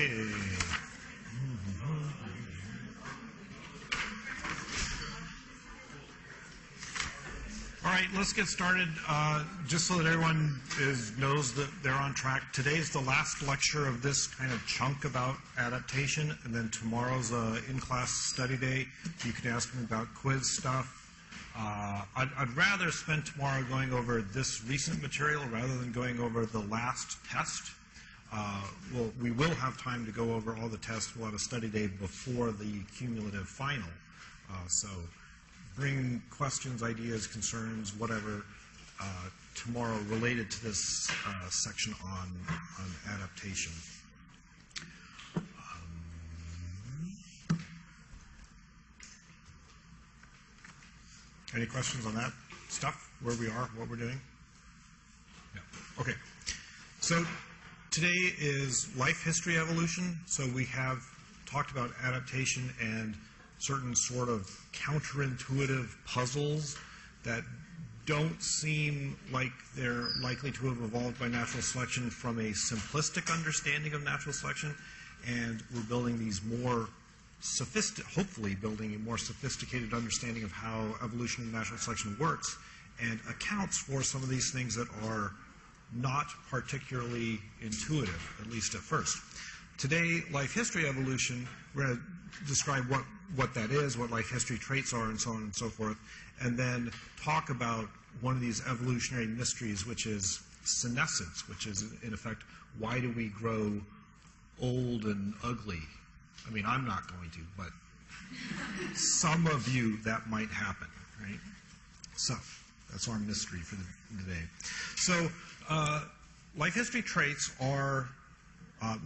Okay. All right, let's get started. Just so that everyone knows that they're on track. Today's the last lecture of this kind of chunk about adaptation, and then tomorrow's in-class study day. You can ask them about quiz stuff. I'd rather spend tomorrow going over this recent material rather than going over the last test. We will have time to go over all the tests. We'll have a study day before the cumulative final. So bring questions, ideas, concerns, whatever, tomorrow related to this section on adaptation. Any questions on that stuff, where we are, what we're doing? Yeah. Okay. So today is life history evolution. So we have talked about adaptation and certain sort of counterintuitive puzzles that don't seem like they're likely to have evolved by natural selection from a simplistic understanding of natural selection, and we're building these more hopefully building a more sophisticated understanding of how evolution and natural selection works and accounts for some of these things that are not particularly intuitive, at least at first. Today, life history evolution, we're going to describe what that is, what life history traits are, and so on and so forth, and then talk about one of these evolutionary mysteries, which is senescence, which is, in effect, why do we grow old and ugly? I mean, I'm not going to, but some of you, that might happen, right? So that's our mystery for the day. So life history traits are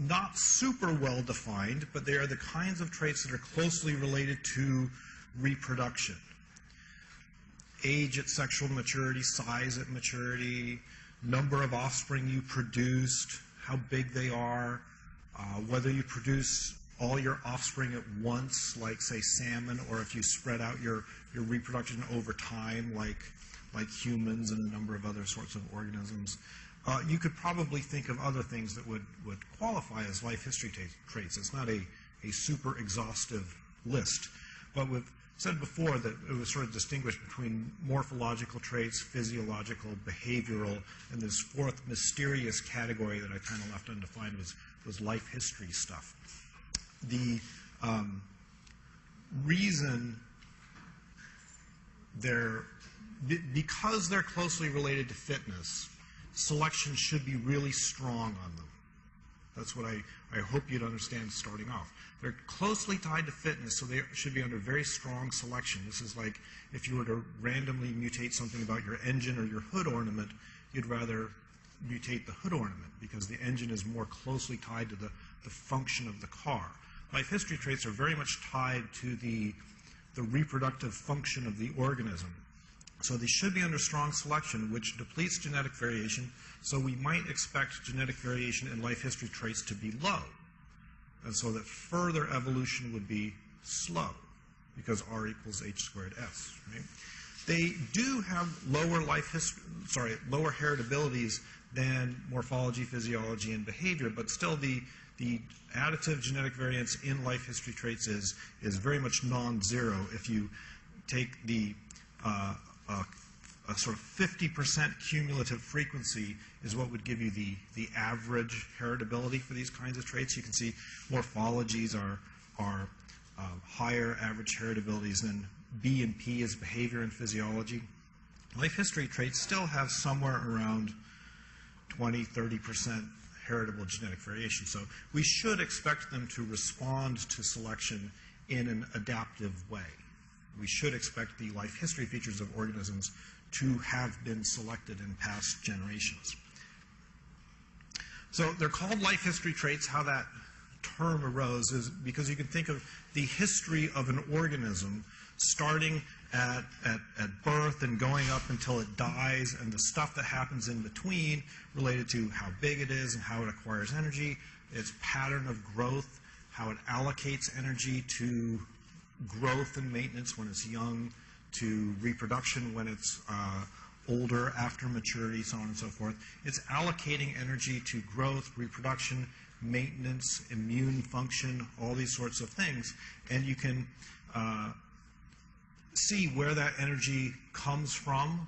not super well defined, but they are the kinds of traits that are closely related to reproduction. Age at sexual maturity, size at maturity, number of offspring you produced, how big they are, whether you produce all your offspring at once, like, say, salmon, or if you spread out your reproduction over time, like humans and a number of other sorts of organisms. You could probably think of other things that would qualify as life history traits. It's not a super exhaustive list. But we've said before that it was sort of distinguished between morphological traits, physiological, behavioral, and this fourth mysterious category that I kind of left undefined was life history stuff. The reason because they're closely related to fitness, selection should be really strong on them. That's what I hope you'd understand starting off. They're closely tied to fitness, so they should be under very strong selection. This is like if you were to randomly mutate something about your engine or your hood ornament, you'd rather mutate the hood ornament because the engine is more closely tied to the function of the car. Life history traits are very much tied to the reproductive function of the organism. So they should be under strong selection, which depletes genetic variation, so we might expect genetic variation in life history traits to be low. And so that further evolution would be slow, because R equals H squared S, right? They do have lower lower heritabilities than morphology, physiology, and behavior, but still the additive genetic variance in life history traits is very much non-zero. If you take the a sort of 50% cumulative frequency is what would give you the average heritability for these kinds of traits. You can see morphologies are higher average heritabilities than B and P is behavior and physiology. Life history traits still have somewhere around 20–30% heritable genetic variation. So we should expect them to respond to selection in an adaptive way. We should expect the life history features of organisms to have been selected in past generations. So they're called life history traits. How that term arose is because you can think of the history of an organism starting at birth and going up until it dies, and the stuff that happens in between related to how big it is and how it acquires energy, its pattern of growth, how it allocates energy to growth and maintenance when it's young, to reproduction when it's older, after maturity, so on and so forth. It's allocating energy to growth, reproduction, maintenance, immune function, all these sorts of things. And you can see where that energy comes from,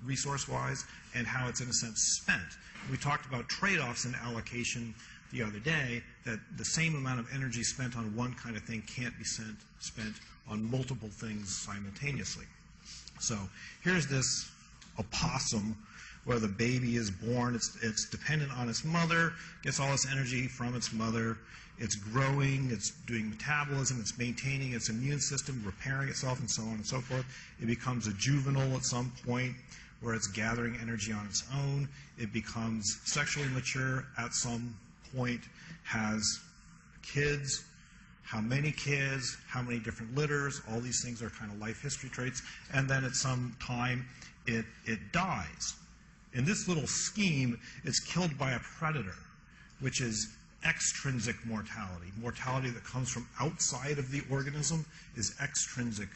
resource-wise, and how it's, in a sense, spent. We talked about trade-offs in allocation the other day, that the same amount of energy spent on one kind of thing can't be spent on multiple things simultaneously. So here's this opossum where the baby is born. It's dependent on its mother, gets all its energy from its mother. It's growing, it's doing metabolism, it's maintaining its immune system, repairing itself, and so on and so forth. It becomes a juvenile at some point where it's gathering energy on its own. It becomes sexually mature at some point, has kids, how many kids, how many different litters, all these things are kind of life history traits. And then at some time, it dies. In this little scheme, it's killed by a predator, which is extrinsic mortality. Mortality that comes from outside of the organism is extrinsic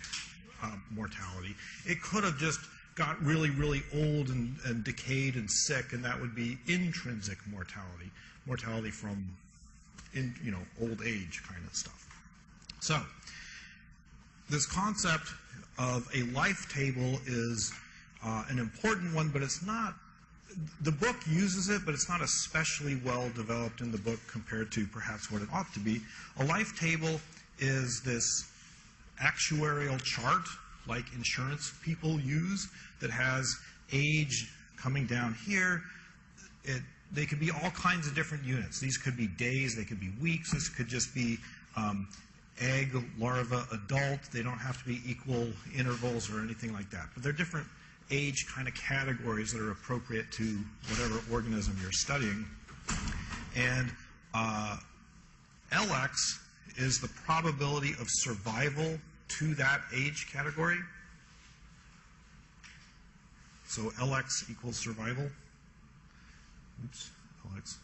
mortality. It could have just got really, really old and decayed and sick, and that would be intrinsic mortality, mortality from old age kind of stuff. So this concept of a life table is an important one, but it's not. The book uses it, but it's not especially well developed in the book compared to perhaps what it ought to be. A life table is this actuarial chart, like insurance people use, that has age coming down here. They could be all kinds of different units. These could be days, they could be weeks, this could just be egg, larva, adult. They don't have to be equal intervals or anything like that. But they're different age kind of categories that are appropriate to whatever organism you're studying. And LX is the probability of survival to that age category. So LX equals survival. Oops, LX.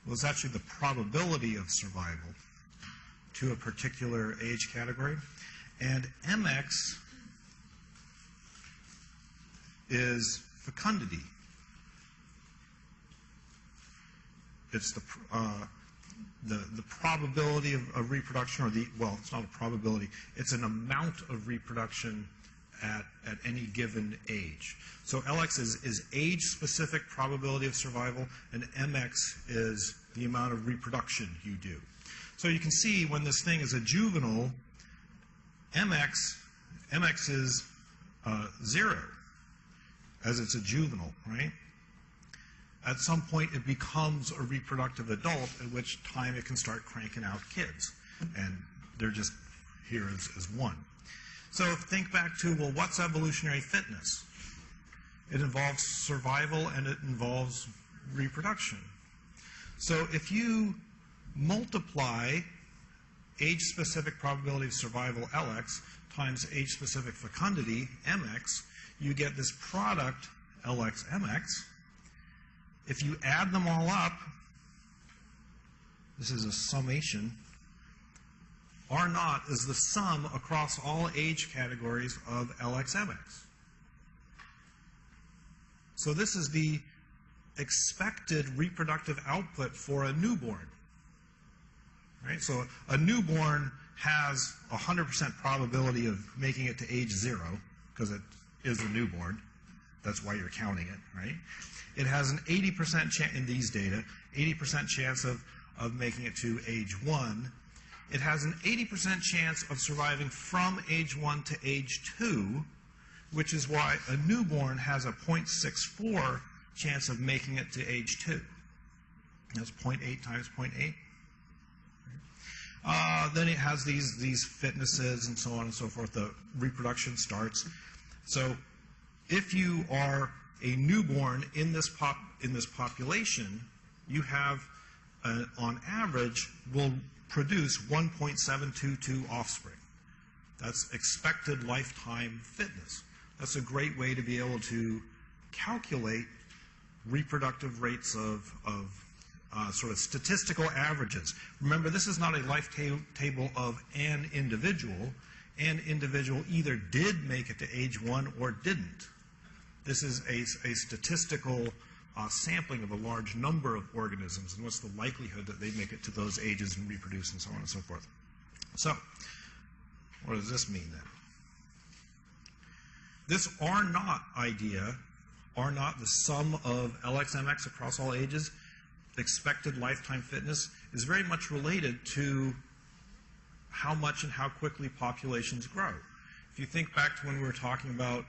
Well, it's actually the probability of survival to a particular age category. And MX is fecundity. It's the probability of reproduction, or well, it's not a probability. It's an amount of reproduction at any given age. So LX is age-specific probability of survival, and MX is the amount of reproduction you do. So you can see when this thing is a juvenile, MX is 0, as it's a juvenile, right? At some point, it becomes a reproductive adult, at which time it can start cranking out kids. And they're just here as one. So think back to, well, what's evolutionary fitness? It involves survival and it involves reproduction. So if you multiply age-specific probability of survival, LX, times age-specific fecundity, MX, you get this product, LX, MX. If you add them all up, this is a summation, R naught is the sum across all age categories of LX, MX. So this is the expected reproductive output for a newborn. Right? So a newborn has 100% probability of making it to age 0, because it is a newborn. That's why you're counting it, right? It has an 80% chance, in these data, 80% chance of making it to age 1. It has an 80% chance of surviving from age 1 to age 2, which is why a newborn has a 0.64 chance of making it to age 2. That's 0.8 times 0.8. Then it has these fitnesses and so on and so forth. The reproduction starts. So if you are a newborn in this population, you have, on average, will produce 1.722 offspring. That's expected lifetime fitness. That's a great way to be able to calculate reproductive rates of sort of statistical averages. Remember, this is not a life table of an individual. An individual either did make it to age 1 or didn't. This is a statistical sampling of a large number of organisms, and what's the likelihood that they make it to those ages and reproduce and so on and so forth. So, what does this mean then? This R naught idea, R naught, the sum of LXMX across all ages, expected lifetime fitness, is very much related to how much and how quickly populations grow. If you think back to when we were talking about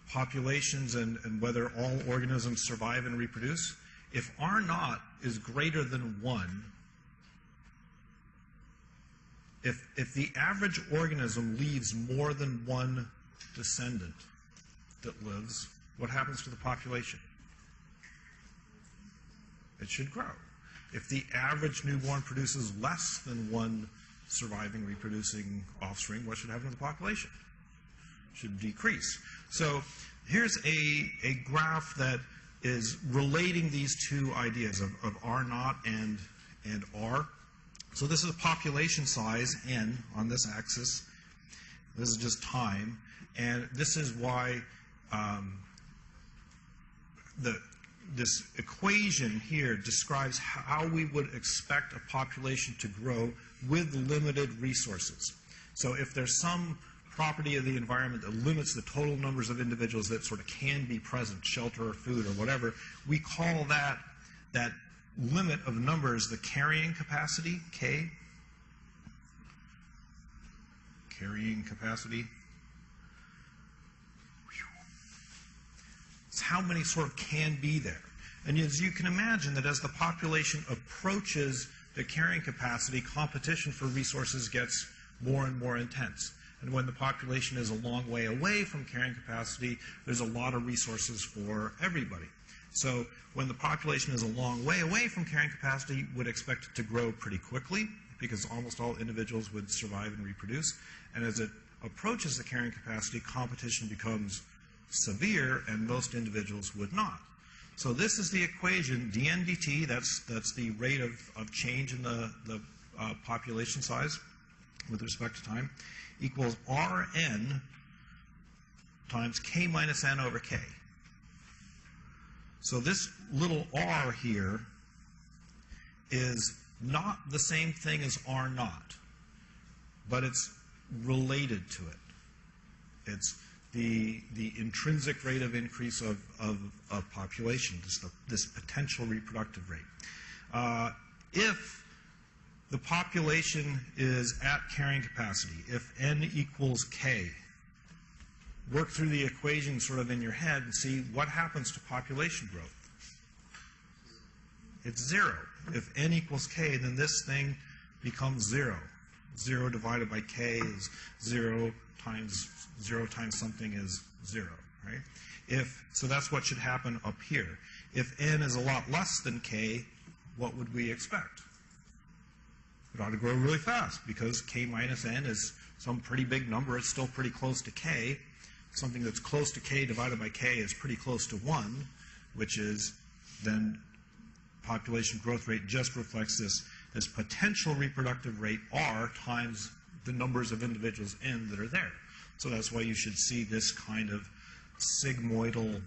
populations and whether all organisms survive and reproduce, if R naught is greater than 1, if the average organism leaves more than one descendant that lives, what happens to the population? It should grow. If the average newborn produces less than one surviving, reproducing offspring, what should happen to the population? It should decrease. So here's a graph that is relating these two ideas of R naught and R. So this is a population size, N, on this axis. This is just time. And this is why this equation here describes how we would expect a population to grow with limited resources. So if there's some property of the environment that limits the total numbers of individuals that sort of can be present, shelter or food or whatever, we call that limit of numbers the carrying capacity, K. Carrying capacity. It's how many sort of can be there. And as you can imagine, that as the population approaches the carrying capacity, competition for resources gets more and more intense. And when the population is a long way away from carrying capacity, there's a lot of resources for everybody. So when the population is a long way away from carrying capacity, you would expect it to grow pretty quickly because almost all individuals would survive and reproduce. And as it approaches the carrying capacity, competition becomes severe and most individuals would not. So this is the equation, dn dt, that's the rate of change in the population size with respect to time, equals Rn times k minus n over k. So this little r here is not the same thing as R naught, but it's related to it. It's the intrinsic rate of increase of population, this potential reproductive rate. If the population is at carrying capacity, if n equals k, work through the equation sort of in your head and see what happens to population growth. It's 0. If n equals k, then this thing becomes 0. 0 divided by k is 0 times something is 0, right? So that's what should happen up here. If n is a lot less than k, what would we expect? It ought to grow really fast because k minus n is some pretty big number. It's still pretty close to k. Something that's close to k divided by k is pretty close to 1, which is then population growth rate just reflects this potential reproductive rate r times the numbers of individuals n that are there. So that's why you should see this kind of sigmoidal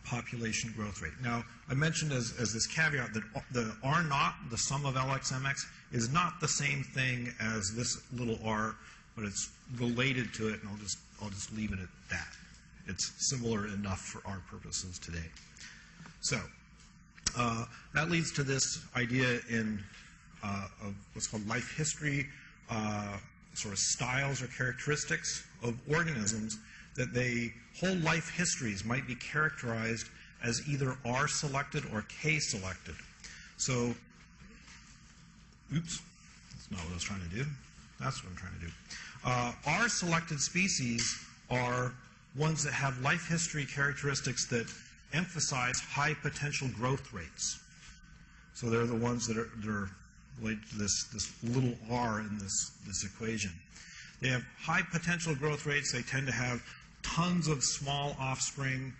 population growth rate. Now, I mentioned as this caveat that the R naught, the sum of LXMX, is not the same thing as this little r, but it's related to it, and I'll just leave it at that. It's similar enough for our purposes today. So that leads to this idea of what's called life history, sort of styles or characteristics of organisms, that they whole life histories might be characterized as either R selected or K selected. So, oops, that's not what I was trying to do. That's what I'm trying to do. R selected species are ones that have life history characteristics that emphasize high potential growth rates. So they're the ones that are related to this little r in this equation. They have high potential growth rates. They tend to have tons of small offspring.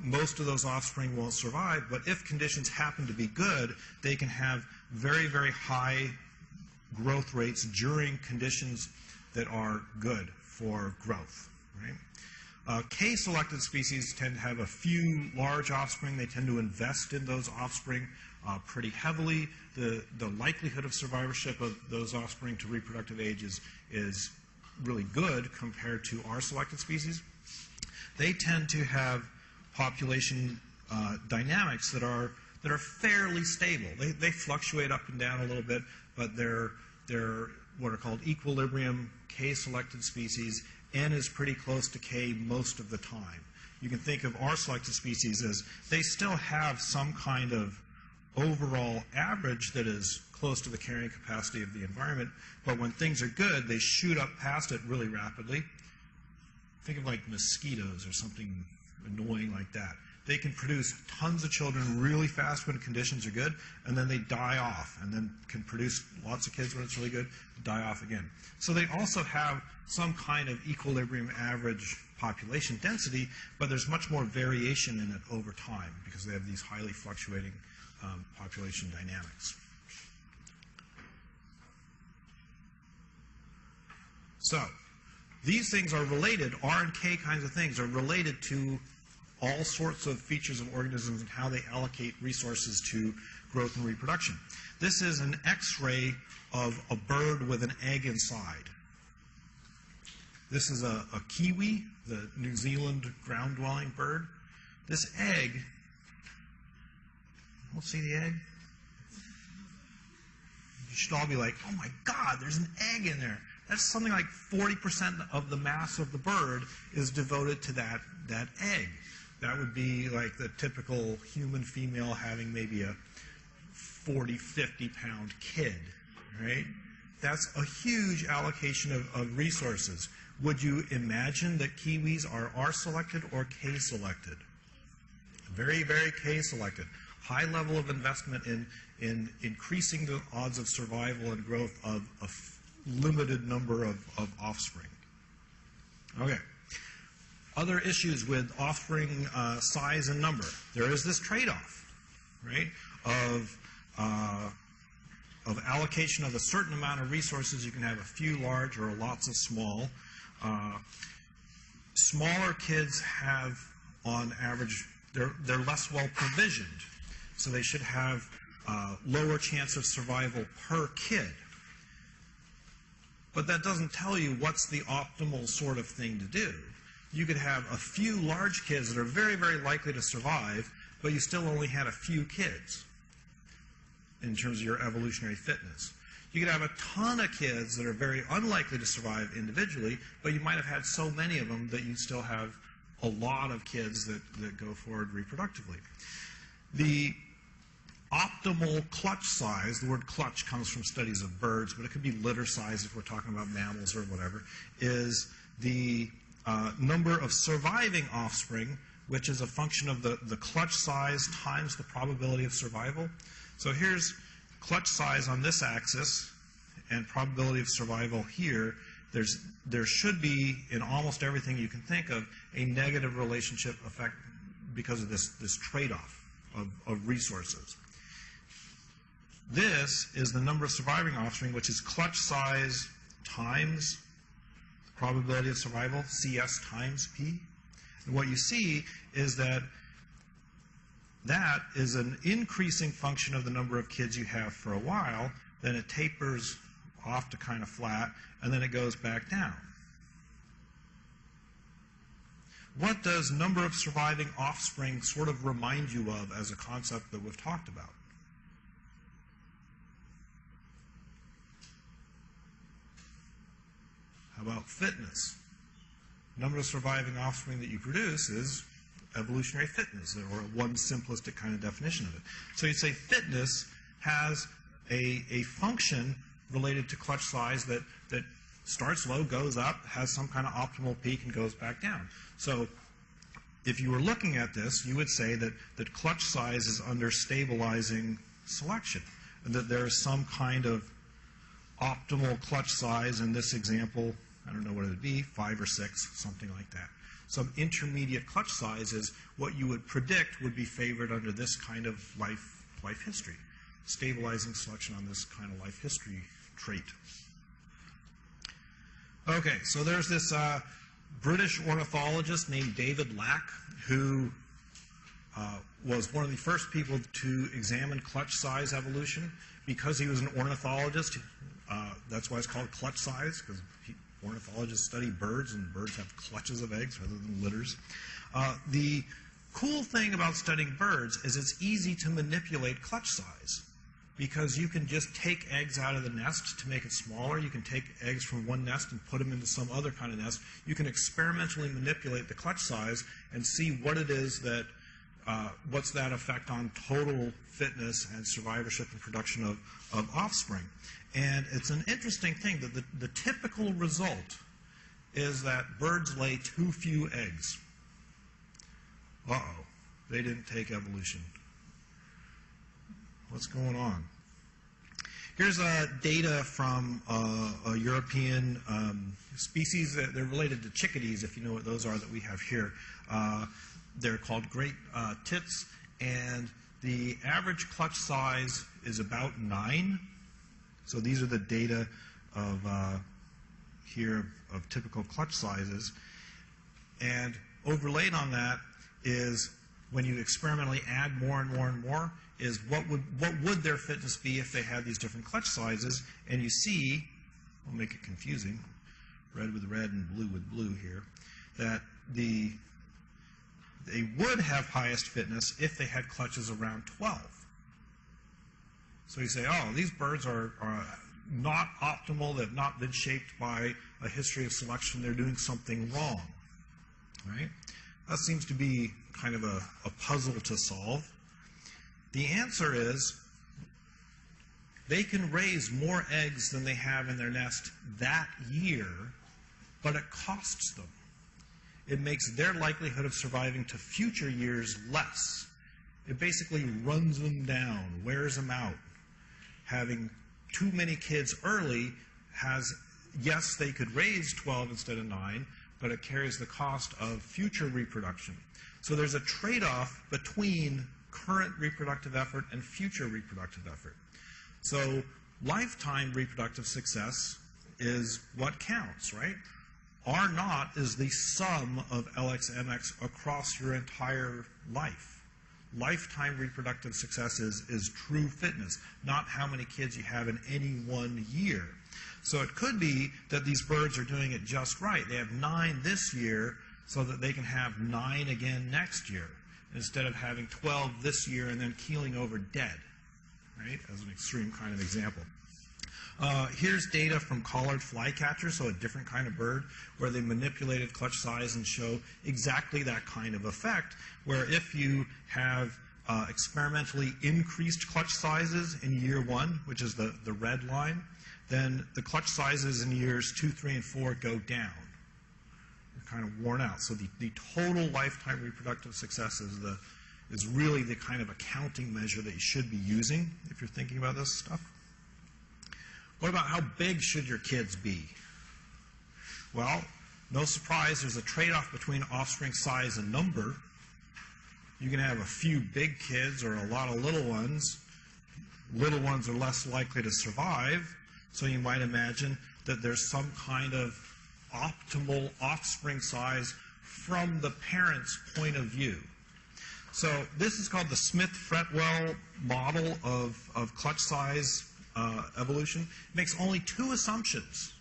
Most of those offspring won't survive, but if conditions happen to be good, they can have very, very high growth rates during conditions that are good for growth. Right? K-selected species tend to have a few large offspring. They tend to invest in those offspring pretty heavily. The likelihood of survivorship of those offspring to reproductive age is really good compared to our selected species. They tend to have population dynamics that are fairly stable. They fluctuate up and down a little bit, but they're what are called equilibrium K-selected species. N is pretty close to K most of the time. You can think of our selected species as they still have some kind of overall average that is close to the carrying capacity of the environment, but when things are good, they shoot up past it really rapidly. Think of like mosquitoes or something annoying like that. They can produce tons of children really fast when conditions are good, and then they die off, and then can produce lots of kids when it's really good, die off again. So they also have some kind of equilibrium average population density, but there's much more variation in it over time because they have these highly fluctuating population dynamics. So these things are related, R and K kinds of things are related to all sorts of features of organisms and how they allocate resources to growth and reproduction. This is an X-ray of a bird with an egg inside. This is a kiwi, the New Zealand ground-dwelling bird. This egg, we'll see the egg. You should all be like, oh my God, there's an egg in there. That's something like 40% of the mass of the bird is devoted to that egg. That would be like the typical human female having maybe a 40, 50-pound kid, right? That's a huge allocation of resources. Would you imagine that kiwis are R-selected or K-selected? Very, very K-selected. High level of investment in increasing the odds of survival and growth of a limited number of offspring. Okay. Other issues with offspring size and number. There is this trade-off, right, of allocation of a certain amount of resources. You can have a few large or lots of small. Smaller kids have, on average, they're less well provisioned, so they should have lower chance of survival per kid. But that doesn't tell you what's the optimal sort of thing to do. You could have a few large kids that are very, very likely to survive, but you still only had a few kids in terms of your evolutionary fitness. You could have a ton of kids that are very unlikely to survive individually, but you might have had so many of them that you still have a lot of kids that go forward reproductively. The optimal clutch size, the word clutch comes from studies of birds, but it could be litter size if we're talking about mammals or whatever, is the number of surviving offspring, which is a function of the clutch size times the probability of survival. So here's clutch size on this axis and probability of survival here. There should be, in almost everything you can think of, a negative relationship effect because of this trade-off of resources. This is the number of surviving offspring, which is clutch size times probability of survival, CS times P. And what you see is that is an increasing function of the number of kids you have for a while, then it tapers off to kind of flat, and then it goes back down. What does number of surviving offspring sort of remind you of as a concept that we've talked about? How about fitness? Number of surviving offspring that you produce is evolutionary fitness, or one simplistic kind of definition of it. So you'd say fitness has a function related to clutch size that starts low, goes up, has some kind of optimal peak, and goes back down. So if you were looking at this, you would say that clutch size is under stabilizing selection, and that there is some kind of optimal clutch size in this example. I don't know what it would be, 5 or 6, something like that. Some intermediate clutch size is what you would predict would be favored under this kind of life history. Stabilizing selection on this kind of life history trait. Okay, so there's this British ornithologist named David Lack, who was one of the first people to examine clutch size evolution. Because he was an ornithologist, that's why it's called clutch size, because ornithologists study birds, and birds have clutches of eggs rather than litters. The cool thing about studying birds is it's easy to manipulate clutch size, because you can just take eggs out of the nest to make it smaller. You can take eggs from one nest and put them into some other kind of nest. You can experimentally manipulate the clutch size and see what it is that what's that effect on total fitness and survivorship and production of offspring. And it's an interesting thing that the typical result is that birds lay too few eggs. Uh-oh, they didn't take evolution. What's going on? Here's data from a European species that they're related to chickadees, if you know what those are that we have here. They're called great tits, and the average clutch size is about 9. So these are the data of here of typical clutch sizes. And overlaid on that is, when you experimentally add more and more and more, is what would their fitness be if they had these different clutch sizes. And you see, I'll make it confusing, red with red and blue with blue here, that they would have highest fitness if they had clutches around 12. So you say, oh, these birds are not optimal, they've not been shaped by a history of selection, they're doing something wrong, right? That seems to be kind of a puzzle to solve. The answer is, they can raise more eggs than they have in their nest that year, but it costs them. It makes their likelihood of surviving to future years less. It basically runs them down, wears them out. Having too many kids early has, yes, they could raise 12 instead of 9, but it carries the cost of future reproduction. So there's a trade-off between current reproductive effort and future reproductive effort. So lifetime reproductive success is what counts, right? R naught is the sum of LX, MX across your entire life. Lifetime reproductive success is true fitness, not how many kids you have in any one year. So it could be that these birds are doing it just right. They have 9 this year so that they can have 9 again next year, instead of having 12 this year and then keeling over dead, right, as an extreme kind of example. Here's data from collared flycatchers, so a different kind of bird, where they manipulated clutch size and show exactly that kind of effect, where if you have experimentally increased clutch sizes in year 1, which is the red line, then the clutch sizes in years 2, 3, and 4 go down. They're kind of worn out. So the total lifetime reproductive success is really the kind of accounting measure that you should be using if you're thinking about this stuff. What about how big should your kids be? Well, no surprise, there's a trade-off between offspring size and number. You can have a few big kids or a lot of little ones. Little ones are less likely to survive, so you might imagine that there's some kind of optimal offspring size from the parent's point of view. So this is called the Smith-Fretwell model of clutch size evolution. It makes only 2 assumptions.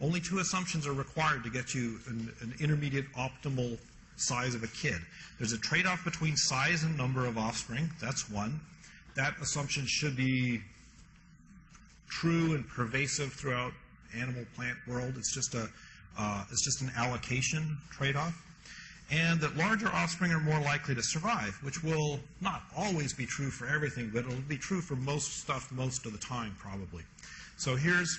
Only 2 assumptions are required to get you an intermediate optimal size of a kid. There's a trade-off between size and number of offspring. That's one. That assumption should be true and pervasive throughout animal plant world. It's just an allocation trade-off. And that larger offspring are more likely to survive, which will not always be true for everything, but it'll be true for most stuff most of the time, probably. So here's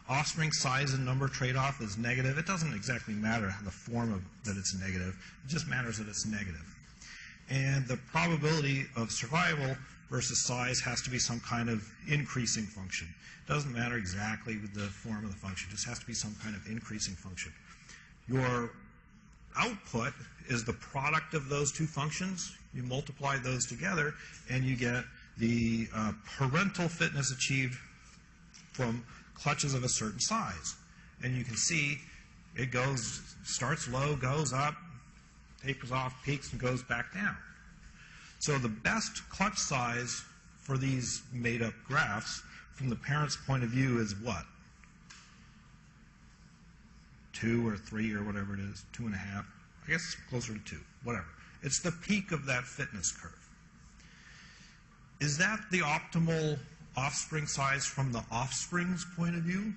offspring size and number trade-off is negative. It doesn't exactly matter the form of that it's negative. It just matters that it's negative. And the probability of survival versus size has to be some kind of increasing function. It doesn't matter exactly with the form of the function. It just has to be some kind of increasing function. Your output is the product of those 2 functions. You multiply those together, and you get the parental fitness achieved from clutches of a certain size. And you can see It starts low, goes up, tapers off, peaks, and goes back down. So the best clutch size for these made-up graphs from the parent's point of view is what? 2 or 3 or whatever it is, 2.5. I guess it's closer to 2, whatever. It's the peak of that fitness curve. Is that the optimal offspring size from the offspring's point of view?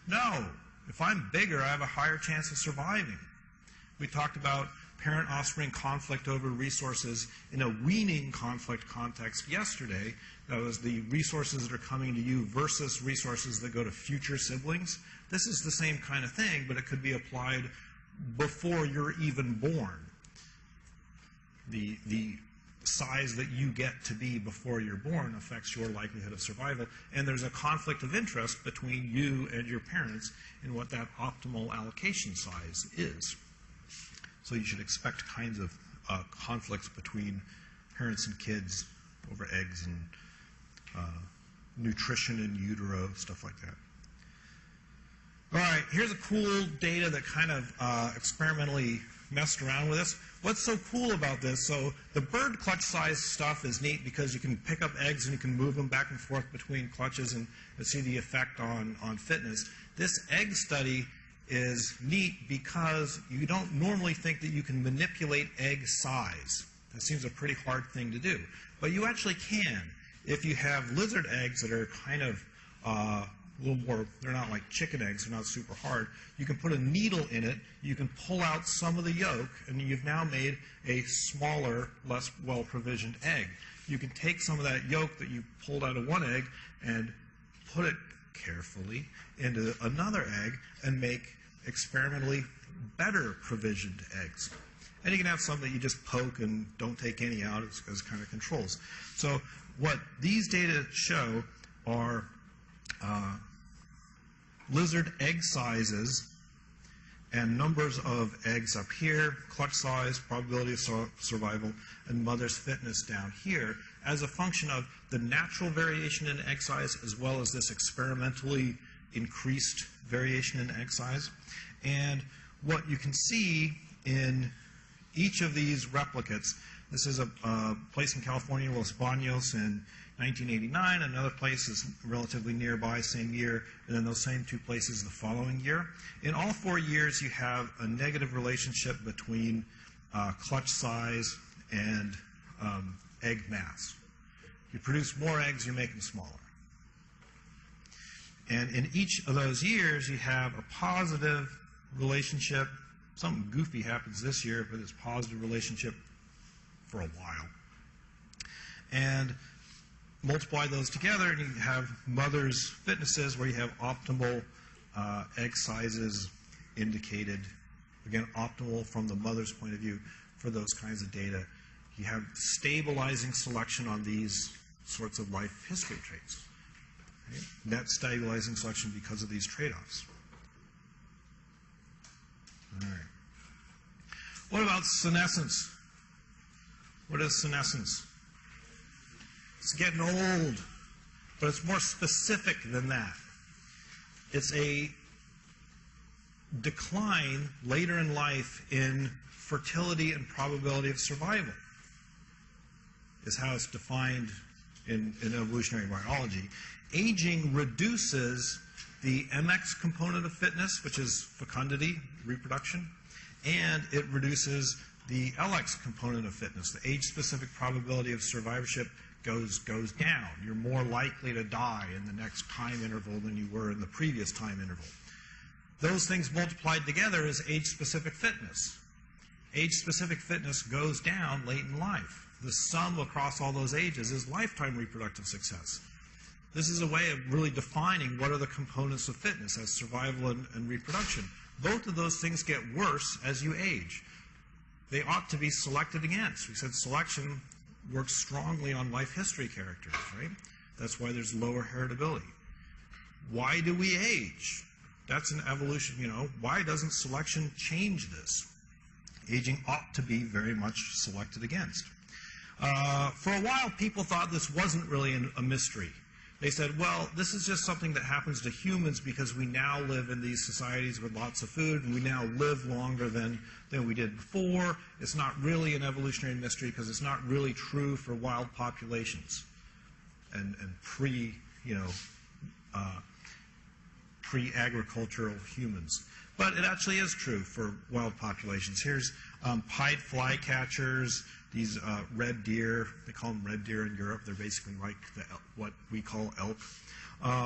No. If I'm bigger, I have a higher chance of surviving. We talked about parent-offspring conflict over resources in a weaning conflict context yesterday. That was the resources that are coming to you versus resources that go to future siblings. This is the same kind of thing, but it could be applied before you're even born. The size that you get to be before you're born affects your likelihood of survival, and there's a conflict of interest between you and your parents in what that optimal allocation size is. So you should expect kinds of conflicts between parents and kids over eggs and nutrition in utero, stuff like that. All right, here's a cool data that kind of experimentally messed around with this. What's so cool about this? So the bird clutch size stuff is neat because you can pick up eggs and you can move them back and forth between clutches and see the effect on fitness. This egg study is neat because you don't normally think that you can manipulate egg size. That seems a pretty hard thing to do. But you actually can. If you have lizard eggs that are kind of a little more, they're not like chicken eggs, they're not super hard, you can put a needle in it, you can pull out some of the yolk, and you've now made a smaller, less well-provisioned egg. You can take some of that yolk that you pulled out of one egg and put it carefully into another egg and make experimentally better provisioned eggs. And you can have some that you just poke and don't take any out as kind of controls. So what these data show are lizard egg sizes and numbers of eggs up here, clutch size, probability of survival, and mother's fitness down here as a function of the natural variation in egg size as well as this experimentally increased variation in egg size. And what you can see in each of these replicates, this is a place in California, Los Baños, in 1989. Another place is relatively nearby, same year, and then those same 2 places the following year. In all 4 years, you have a negative relationship between clutch size and egg mass. You produce more eggs, you make them smaller. And in each of those years, you have a positive relationship. Something goofy happens this year, but it's a positive relationship for a while. And multiply those together, and you have mother's fitnesses where you have optimal egg sizes indicated. Again, optimal from the mother's point of view for those kinds of data. You have stabilizing selection on these sorts of life history traits. Okay? Net stabilizing selection because of these trade-offs. All right. What about senescence? What is senescence? It's getting old, but it's more specific than that. It's a decline later in life in fertility and probability of survival, is how it's defined in evolutionary biology. Aging reduces the MX component of fitness, which is fecundity, reproduction, and it reduces the LX component of fitness. The age-specific probability of survivorship goes down. You're more likely to die in the next time interval than you were in the previous time interval. Those things multiplied together is age-specific fitness. Age-specific fitness goes down late in life. The sum across all those ages is lifetime reproductive success. This is a way of really defining what are the components of fitness as survival and reproduction. Both of those things get worse as you age. They ought to be selected against. We said selection works strongly on life history characters, right? That's why there's lower heritability. Why do we age? That's an evolution, you know. Why doesn't selection change this? Aging ought to be very much selected against. For a while, people thought this wasn't really a mystery. They said, well, this is just something that happens to humans because we now live in these societies with lots of food, and we now live longer than we did before. It's not really an evolutionary mystery because it's not really true for wild populations and pre-agricultural humans. But it actually is true for wild populations. Here's pied flycatchers, these red deer. They call them red deer in Europe. They're basically like what we call elk.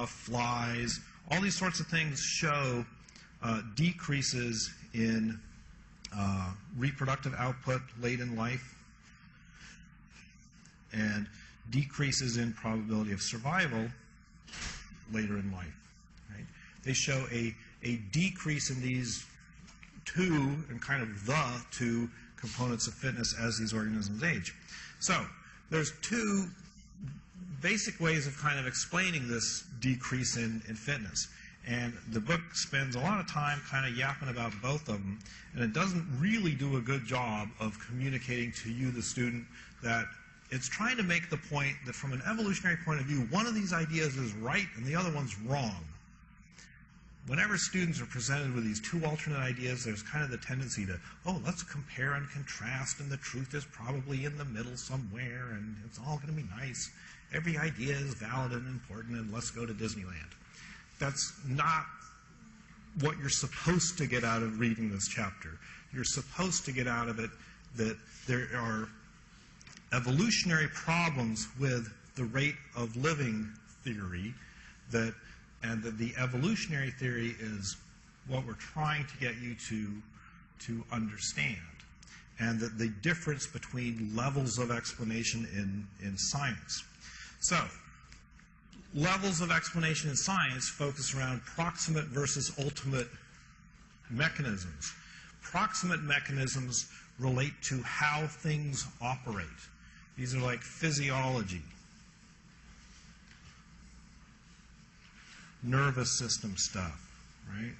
Flies. All these sorts of things show decreases in reproductive output late in life and decreases in probability of survival later in life. Right? They show a decrease in these two and kind of the two components of fitness as these organisms age. So there's two basic ways of kind of explaining this decrease in fitness. And the book spends a lot of time kind of yapping about both of them, and it doesn't really do a good job of communicating to you, the student, that it's trying to make the point that from an evolutionary point of view, one of these ideas is right and the other one's wrong. Whenever students are presented with these two alternate ideas, there's kind of the tendency to, oh, let's compare and contrast, and the truth is probably in the middle somewhere, and it's all going to be nice. Every idea is valid and important, and let's go to Disneyland. That's not what you're supposed to get out of reading this chapter. You're supposed to get out of it that there are evolutionary problems with the rate of living theory, and that the evolutionary theory is what we're trying to get you to understand, and that the difference between levels of explanation in science. So, levels of explanation in science focus around proximate versus ultimate mechanisms. Proximate mechanisms relate to how things operate. These are like physiology, nervous system stuff, right?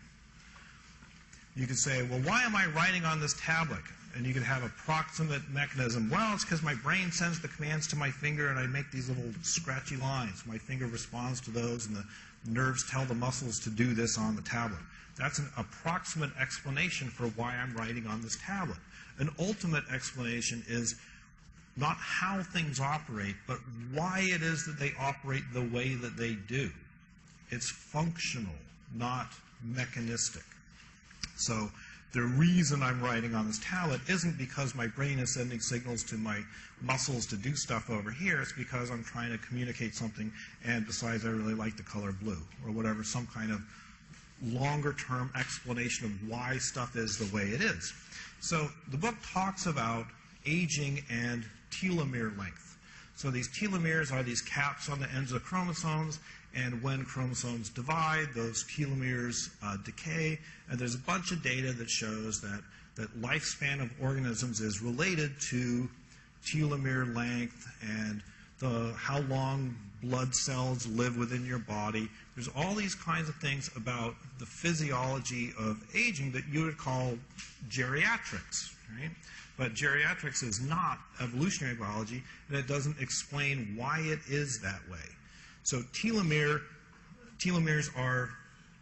You could say, well, why am I writing on this tablet? And you could have a proximate mechanism. Well, it's because my brain sends the commands to my finger and I make these little scratchy lines. My finger responds to those and the nerves tell the muscles to do this on the tablet. That's an approximate explanation for why I'm writing on this tablet. An ultimate explanation is not how things operate, but why it is that they operate the way that they do. It's functional, not mechanistic. So the reason I'm writing on this tablet isn't because my brain is sending signals to my muscles to do stuff over here. It's because I'm trying to communicate something, and besides, I really like the color blue, or whatever, some kind of longer-term explanation of why stuff is the way it is. So the book talks about aging and telomere length. So these telomeres are these caps on the ends of chromosomes, and when chromosomes divide, those telomeres decay, and there's a bunch of data that shows that lifespan of organisms is related to telomere length and how long blood cells live within your body. There's all these kinds of things about the physiology of aging that you would call geriatrics, right? But geriatrics is not evolutionary biology, and it doesn't explain why it is that way. So telomeres are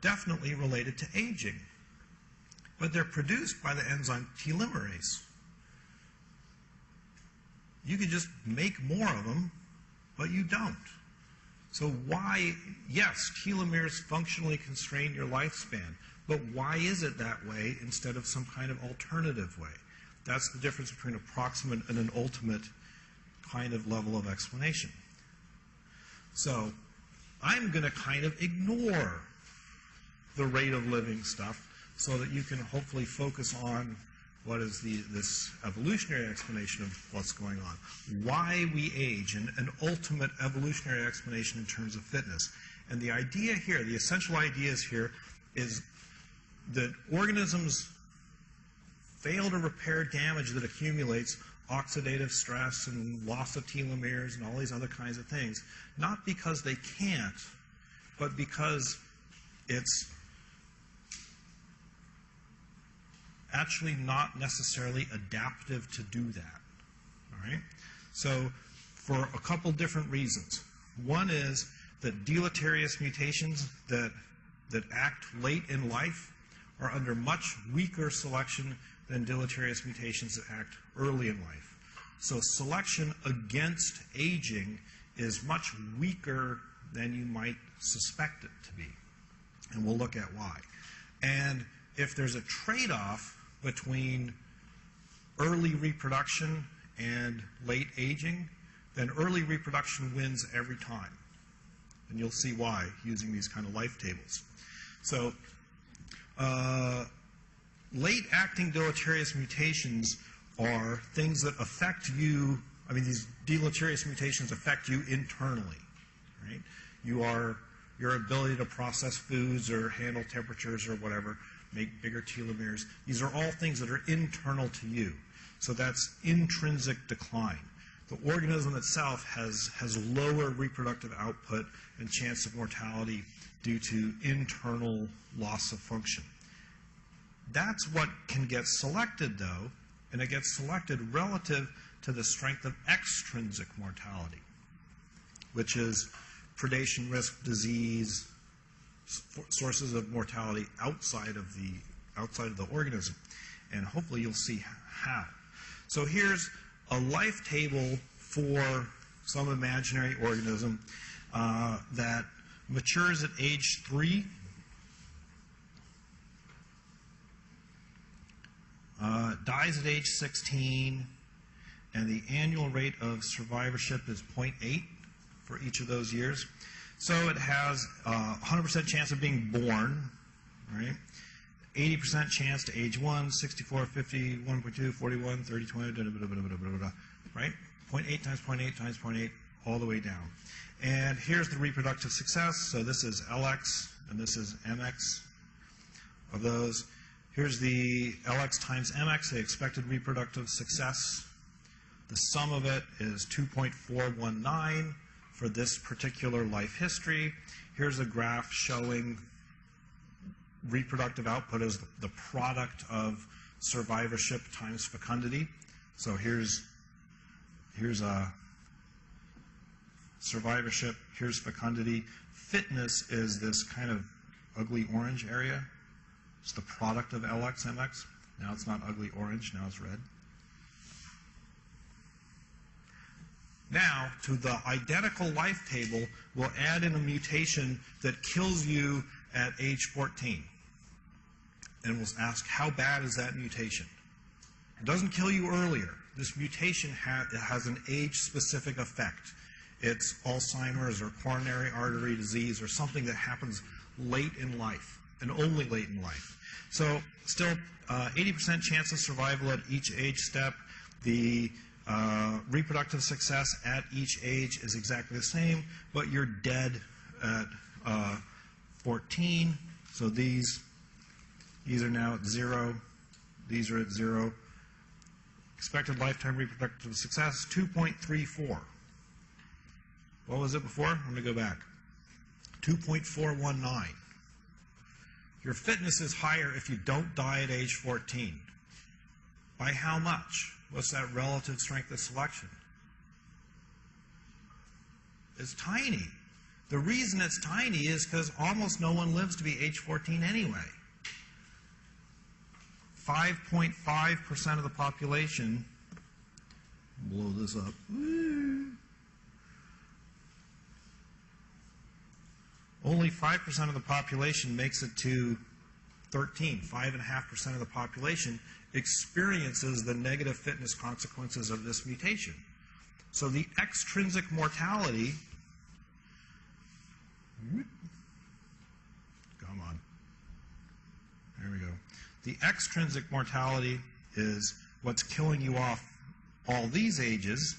definitely related to aging, but they're produced by the enzyme telomerase. You could just make more of them, but you don't. So why, yes, telomeres functionally constrain your lifespan, but why is it that way instead of some kind of alternative way? That's the difference between a proximate and an ultimate kind of level of explanation. So I'm going to kind of ignore the rate of living stuff so that you can hopefully focus on what is this evolutionary explanation of what's going on. Why we age, and an ultimate evolutionary explanation in terms of fitness. And the idea here, the essential ideas here, is that organisms fail to repair damage that accumulates, oxidative stress and loss of telomeres and all these other kinds of things, not because they can't, but because it's actually not necessarily adaptive to do that. All right? So for a couple different reasons. One is that deleterious mutations that act late in life are under much weaker selection than deleterious mutations that act early in life. So selection against aging is much weaker than you might suspect it to be. And we'll look at why. And if there's a trade-off between early reproduction and late aging, then early reproduction wins every time. And you'll see why using these kind of life tables. So late-acting deleterious mutations are things that affect you. I mean, these deleterious mutations affect you internally, right? Your ability to process foods or handle temperatures or whatever, make bigger telomeres. These are all things that are internal to you. So that's intrinsic decline. The organism itself has lower reproductive output and chance of mortality due to internal loss of function. That's what can get selected, though, and it gets selected relative to the strength of extrinsic mortality, which is predation risk, disease, sources of mortality outside of the organism. And hopefully you'll see how. So here's a life table for some imaginary organism that matures at age 3, dies at age 16, and the annual rate of survivorship is 0.8 for each of those years. So it has a 100% chance of being born, right? 80% chance to age 1, 64, 50, 1.2, 41, 30, 20, right? 0.8 times 0.8 times 0.8, all the way down. And here's the reproductive success. So this is LX, and this is MX of those. Here's the LX times MX, the expected reproductive success. The sum of it is 2.419 for this particular life history. Here's a graph showing reproductive output as the product of survivorship times fecundity. So here's a survivorship, here's fecundity. Fitness is this kind of ugly orange area. It's the product of LX, MX. Now it's not ugly orange, now it's red. Now, to the identical life table, we'll add in a mutation that kills you at age 14. And we'll ask, how bad is that mutation? It doesn't kill you earlier. This mutation has an age-specific effect. It's Alzheimer's or coronary artery disease or something that happens late in life, and only late in life. So still 80% chance of survival at each age step. The reproductive success at each age is exactly the same, but you're dead at 14. So these are now at 0. These are at 0. Expected lifetime reproductive success, 2.34. What was it before? Let me go back. 2.419. Your fitness is higher if you don't die at age 14. By how much? What's that relative strength of selection? It's tiny. The reason it's tiny is because almost no one lives to be age 14 anyway. 5.5% of the population, blow this up, only 5% of the population makes it to 13. 5.5% of the population experiences the negative fitness consequences of this mutation. So the extrinsic mortality, come on, there we go. The extrinsic mortality is what's killing you off all these ages.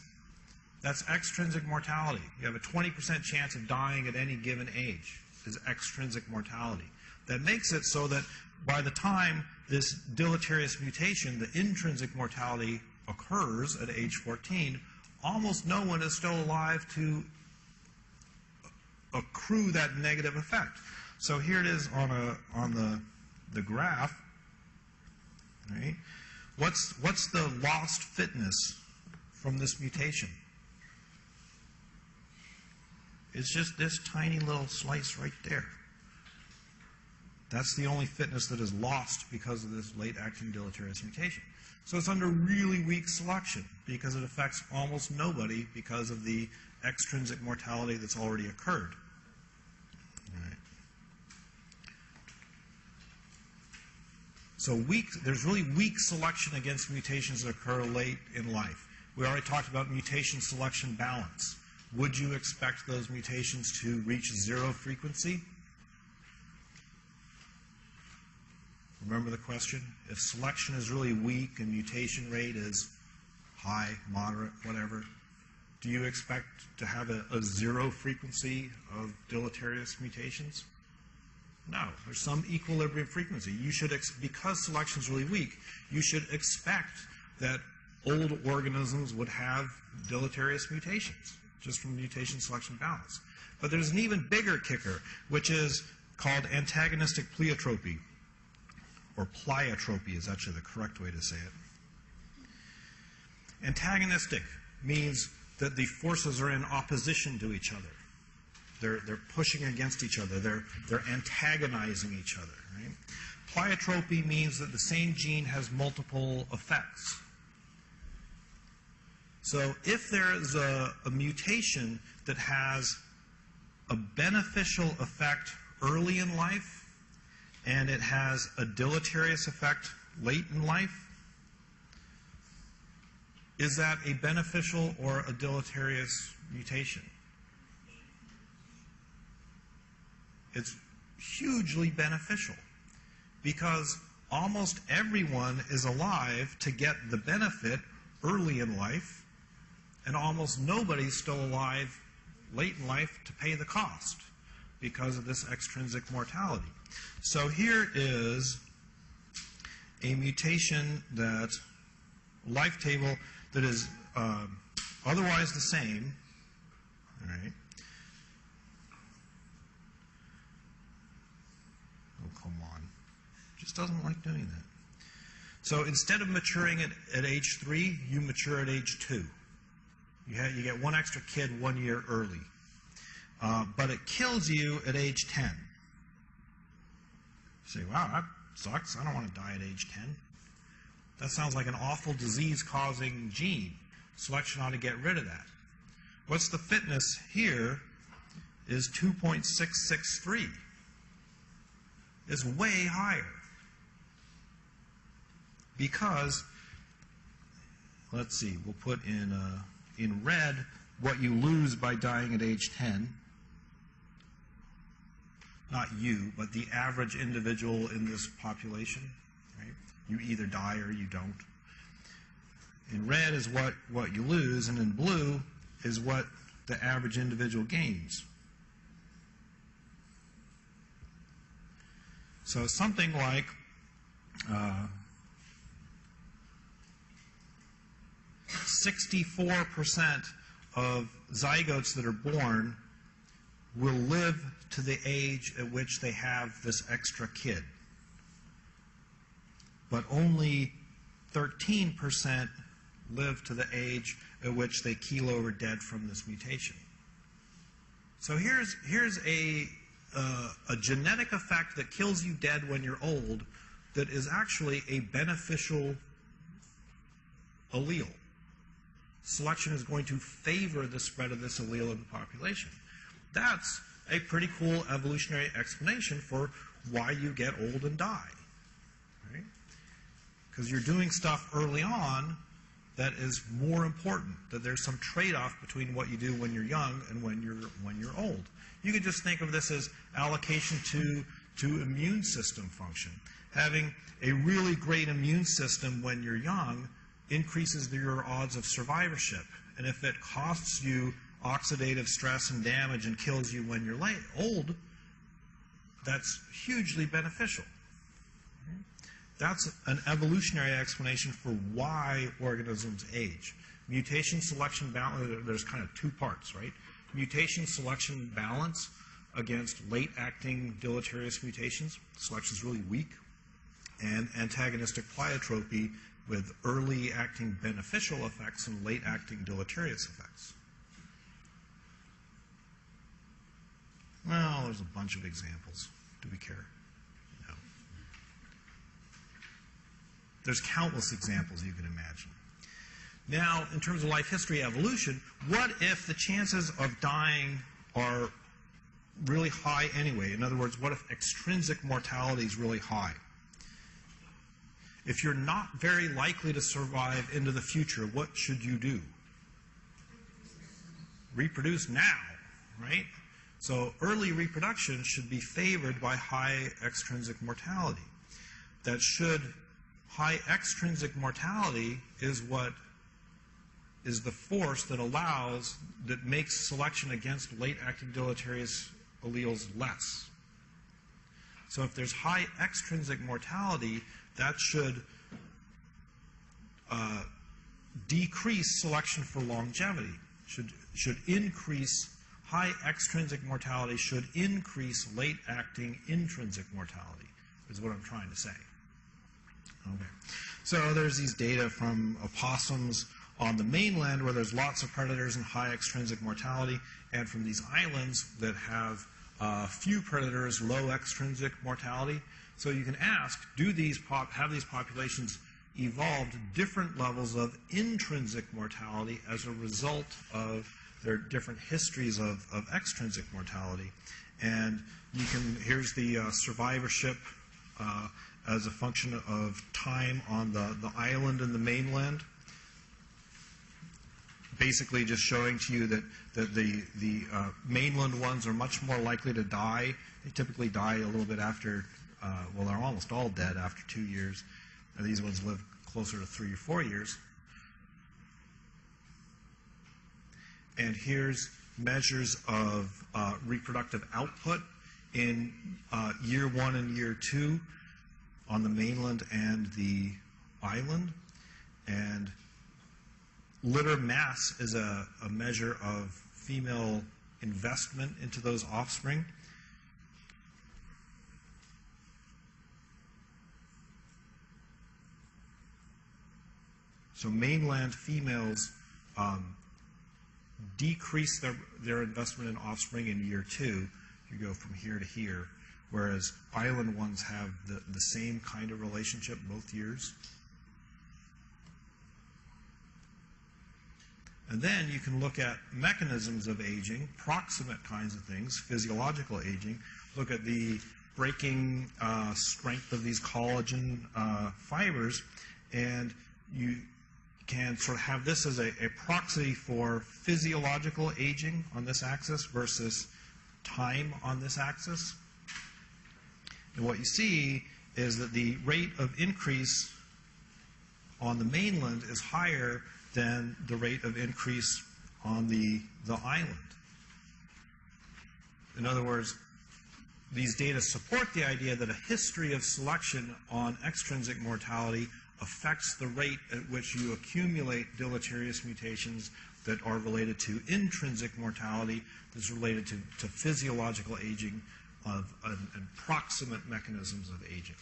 That's extrinsic mortality. You have a 20% chance of dying at any given age is extrinsic mortality. That makes it so that by the time this deleterious mutation, the intrinsic mortality occurs at age 14, almost no one is still alive to accrue that negative effect. So here it is on the graph. Right? What's the lost fitness from this mutation? is just this tiny little slice right there. That's the only fitness that is lost because of this late-acting deleterious mutation. So it's under really weak selection because it affects almost nobody because of the extrinsic mortality that's already occurred. All right. So there's really weak selection against mutations that occur late in life. We already talked about mutation selection balance. Would you expect those mutations to reach zero frequency? Remember the question? If selection is really weak and mutation rate is high, moderate, whatever, do you expect to have a zero frequency of deleterious mutations? No. There's some equilibrium frequency. You should, because selection is really weak, you should expect that old organisms would have deleterious mutations, just from mutation selection balance. But there's an even bigger kicker, which is called antagonistic pleiotropy, or pleiotropy is actually the correct way to say it. Antagonistic means that the forces are in opposition to each other. They're pushing against each other. They're antagonizing each other. Right? Pleiotropy means that the same gene has multiple effects. So if there is a mutation that has a beneficial effect early in life and it has a deleterious effect late in life, is that a beneficial or a deleterious mutation? It's hugely beneficial because almost everyone is alive to get the benefit early in life, and almost nobody's still alive late in life to pay the cost because of this extrinsic mortality. So here is a mutation that, life table that is otherwise the same, all right? Oh, come on. Just doesn't like doing that. So instead of maturing at age 3, you mature at age 2. You get one extra kid 1 year early. But it kills you at age 10. You say, wow, that sucks. I don't want to die at age 10. That sounds like an awful disease-causing gene. Selection ought to get rid of that. What's the fitness here is 2.663. It's way higher. Because, let's see, we'll put in red what you lose by dying at age 10. Not you, but the average individual in this population. Right? You either die or you don't. In red is what you lose, and in blue is what the average individual gains. So something like 64% of zygotes that are born will live to the age at which they have this extra kid. But only 13% live to the age at which they keel over dead from this mutation. So here's a genetic effect that kills you dead when you're old that is actually a beneficial allele. Selection is going to favor the spread of this allele in the population. That's a pretty cool evolutionary explanation for why you get old and die. Right? Because you're doing stuff early on that is more important, that there's some trade-off between what you do when you're young and when you're old. You could just think of this as allocation to immune system function. Having a really great immune system when you're young increases your odds of survivorship. And if it costs you oxidative stress and damage and kills you when you're old, that's hugely beneficial. That's an evolutionary explanation for why organisms age. Mutation selection balance, there's kind of two parts, right? Mutation selection balance against late-acting deleterious mutations. Selection is really weak. And antagonistic pleiotropy with early-acting beneficial effects and late-acting deleterious effects. there's a bunch of examples. Do we care? No. There's countless examples you can imagine. Now, in terms of life history evolution, what if the chances of dying are really high anyway? In other words, what if extrinsic mortality is really high? If you're not very likely to survive into the future, what should you do? Reproduce now, right? So early reproduction should be favored by high extrinsic mortality. High extrinsic mortality is what is the force that makes selection against late-acting deleterious alleles less. So if there's high extrinsic mortality, that should decrease selection for longevity. Should increase high extrinsic mortality should increase late-acting intrinsic mortality, is what I'm trying to say. Okay. So there's these data from opossums on the mainland where there's lots of predators and high extrinsic mortality, and from these islands that have few predators, low extrinsic mortality. So you can ask, have these populations evolved different levels of intrinsic mortality as a result of their different histories of extrinsic mortality? And here's the survivorship as a function of time on the island and the mainland. Basically just showing to you that the mainland ones are much more likely to die. They typically die a little bit after, well, they're almost all dead after 2 years. And these ones live closer to 3 or 4 years. And here's measures of reproductive output in year 1 and year 2 on the mainland and the island. And litter mass is a measure of female investment into those offspring. So mainland females decrease their investment in offspring in year 2. You go from here to here, whereas island ones have the same kind of relationship both years. And then you can look at mechanisms of aging, proximate kinds of things, physiological aging. Look at the breaking strength of these collagen fibers, and you can sort of have this as a proxy for physiological aging on this axis versus time on this axis. And what you see is that the rate of increase on the mainland is higher than the rate of increase on the island. In other words, these data support the idea that a history of selection on extrinsic mortality affects the rate at which you accumulate deleterious mutations that are related to intrinsic mortality, that's related to physiological aging and proximate mechanisms of aging.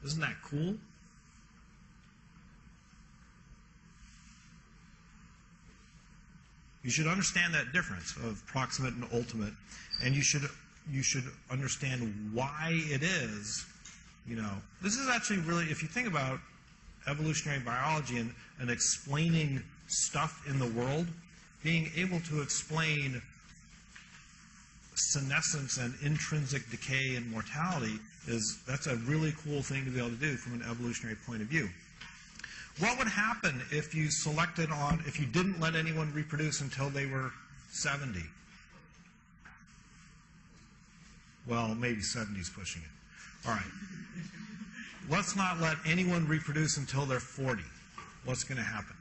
Isn't that cool? You should understand that difference of proximate and ultimate, and you should understand why it is. This is actually really, if you think about evolutionary biology and explaining stuff in the world, being able to explain senescence and intrinsic decay and mortality that's a really cool thing to be able to do from an evolutionary point of view. What would happen if you if you didn't let anyone reproduce until they were 70? Well, maybe 70 is pushing it. All right. Let's not let anyone reproduce until they're 40. What's going to happen?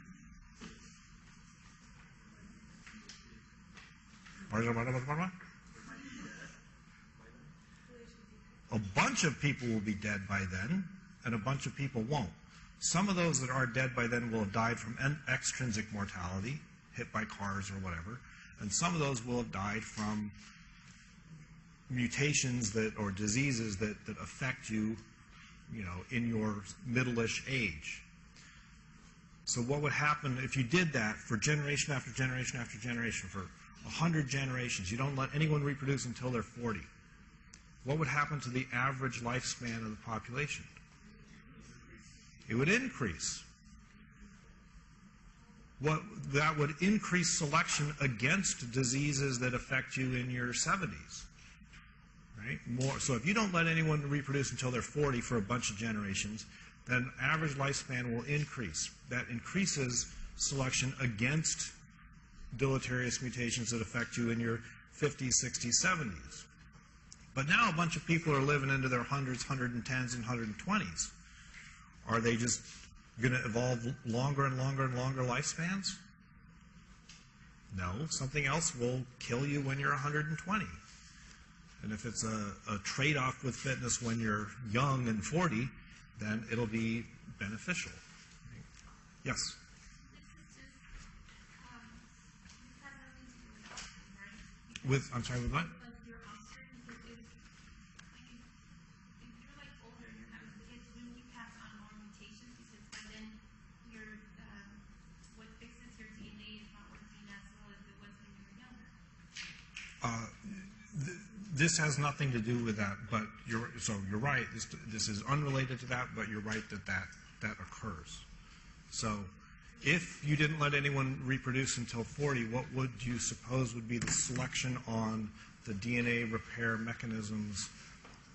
A bunch of people will be dead by then, and a bunch of people won't. Some of those that are dead by then will have died from extrinsic mortality, hit by cars or whatever, and some of those will have died from mutations or diseases that affect you, in your middle-ish age. So what would happen if you did that for generation after generation after generation, for 100 generations. You don't let anyone reproduce until they're 40. What would happen to the average lifespan of the population? It would increase. That would increase selection against diseases that affect you in your 70s. Right? So if you don't let anyone reproduce until they're 40 for a bunch of generations, then average lifespan will increase. That increases selection against deleterious mutations that affect you in your 50s, 60s, 70s. But now a bunch of people are living into their 100s, 110s, and 120s. Are they just going to evolve longer and longer and longer lifespans? No, something else will kill you when you're 120. And if it's a trade-off with fitness when you're young and 40, then it'll be beneficial. Yes? I'm sorry, with what? This has nothing to do with that, but you're right. This is unrelated to that, but you're right that occurs. So, if you didn't let anyone reproduce until 40, what would you suppose would be the selection on the DNA repair mechanisms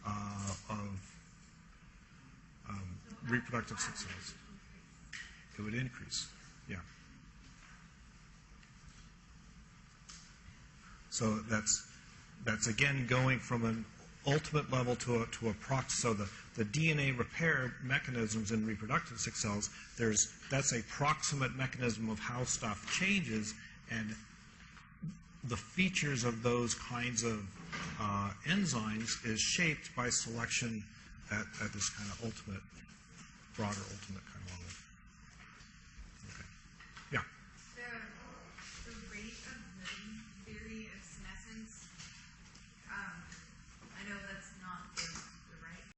of reproductive success? It would increase. Yeah. So that's again going from an ultimate level to a proxy. So the DNA repair mechanisms in reproductive sick cells, that's a proximate mechanism of how stuff changes, and the features of those kinds of enzymes is shaped by selection at this kind of broader ultimate kind of level.